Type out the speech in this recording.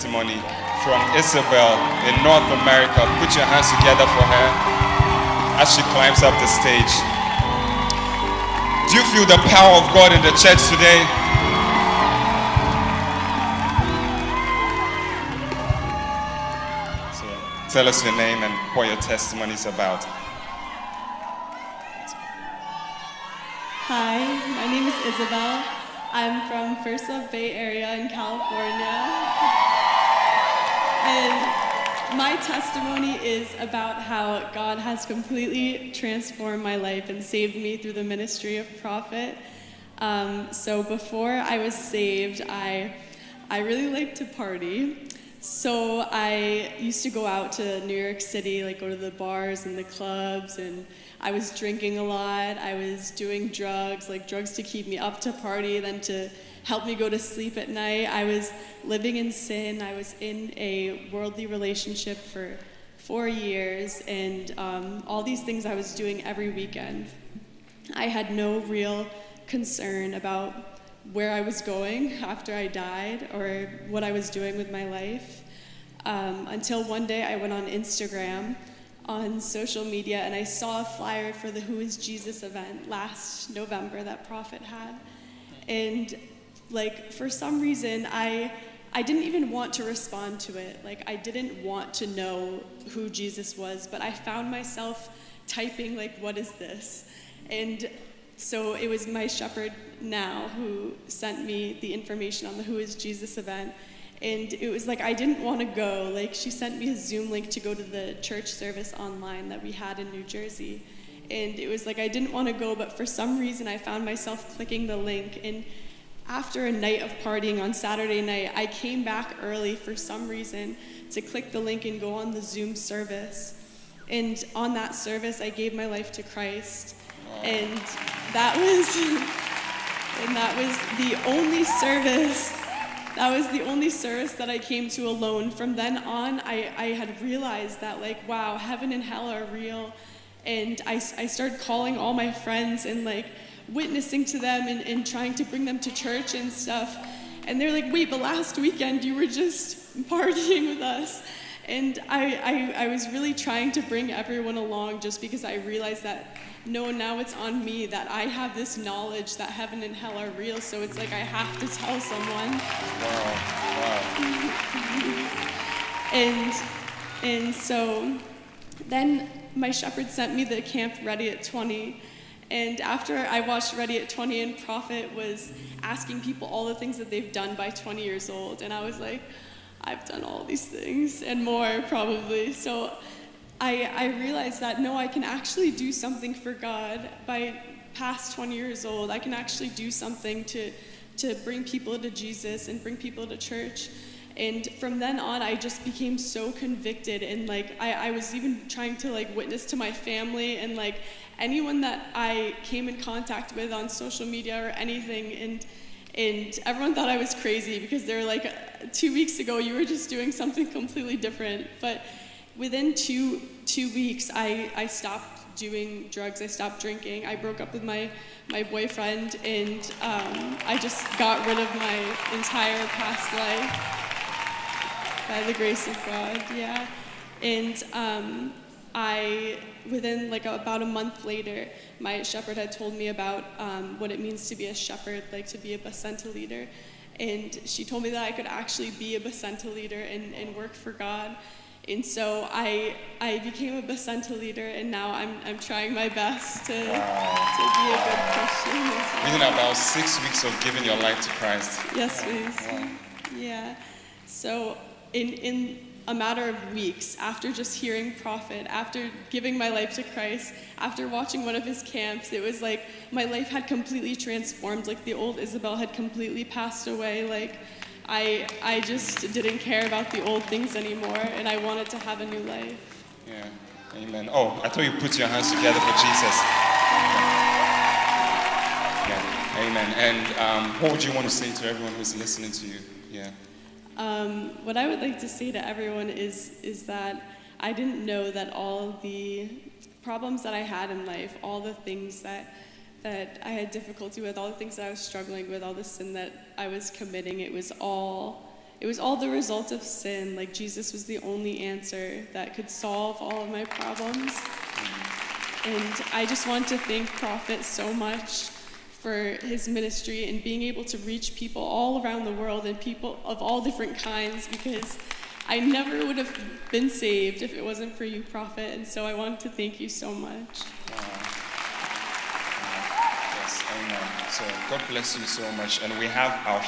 testimony from Isabel in North America. Put your hands together for her as she climbs up the stage. Do you feel the power of God in the church today? So tell us your name and what your testimony is about. Hi, my name is Isabel. I'm from First Love Bay Area in California. And my testimony is about how God has completely transformed my life and saved me through the ministry of Prophet. So before I was saved, I really liked to party. So I used to go out to New York City, like go to the bars and the clubs, and I was drinking a lot. I was doing drugs, like drugs to keep me up to party, then to help me go to sleep at night. I was living in sin. I was in a worldly relationship for 4 years, and all these things I was doing every weekend. I had no real concern about where I was going after I died or what I was doing with my life, until one day I went on Instagram on social media and I saw a flyer for the Who is Jesus event last November that Prophet had. And like for some reason I didn't even want to respond to it. Like I didn't want to know who Jesus was, but I found myself typing like, what is this? And so it was my shepherd now who sent me the information on the Who is Jesus event. And it was like, I didn't want to go. Like she sent me a Zoom link to go to the church service online that we had in New Jersey. And it was like, I didn't want to go, but for some reason I found myself clicking the link. And after a night of partying on Saturday night, I came back early for some reason to click the link and go on the Zoom service. And on that service, I gave my life to Christ. And that was the only service. That was the only service that I came to alone. From then on, I had realized that, like, wow, heaven and hell are real. And I started calling all my friends and, like, witnessing to them and trying to bring them to church and stuff. And they're like, wait, but last weekend you were just partying with us. And I was really trying to bring everyone along just because I realized that, no, now it's on me that I have this knowledge that heaven and hell are real, so it's like I have to tell someone. Wow. And so then my shepherd sent me the camp Ready at 20. And after I watched Ready at 20 and Prophet was asking people all the things that they've done by 20 years old, and I was like, I've done all these things and more probably. So I realized that, no, I can actually do something for God by past 20 years old. I can actually do something to bring people to Jesus and bring people to church. And from then on, I just became so convicted. And like, I was even trying to like witness to my family and like anyone that I came in contact with on social media or anything. And everyone thought I was crazy because they were like, 2 weeks ago, you were just doing something completely different. But within two weeks, I stopped doing drugs. I stopped drinking. I broke up with my boyfriend, and I just got rid of my entire past life by the grace of God. Yeah, and within like about a month later, my shepherd had told me about what it means to be a shepherd, like to be a Basenta leader, and she told me that I could actually be a Basenta leader and work for God. And so I became a Basenta leader, and now I'm trying my best to be a good Christian. Within about 6 weeks of giving your life to Christ. Yes, please. Wow. Yeah. So in a matter of weeks, after just hearing Prophet, after giving my life to Christ, after watching one of his camps, it was like my life had completely transformed. Like the old Isabel had completely passed away. Like I just didn't care about the old things anymore, and I wanted to have a new life. Yeah, amen. Oh, I thought you put your hands together for Jesus. Yeah, amen. And what would you want to say to everyone who's listening to you? Yeah. What I would like to say to everyone is that I didn't know that all the problems that I had in life, all the things that I had difficulty with, all the things that I was struggling with, all the sin that I was committing, it was all it was all the result of sin. Like Jesus was the only answer that could solve all of my problems. And I just want to thank Prophet so much for his ministry and being able to reach people all around the world and people of all different kinds, because I never would have been saved if it wasn't for you, Prophet. And so I want to thank you so much. Yes, amen. So God bless you so much. And we have our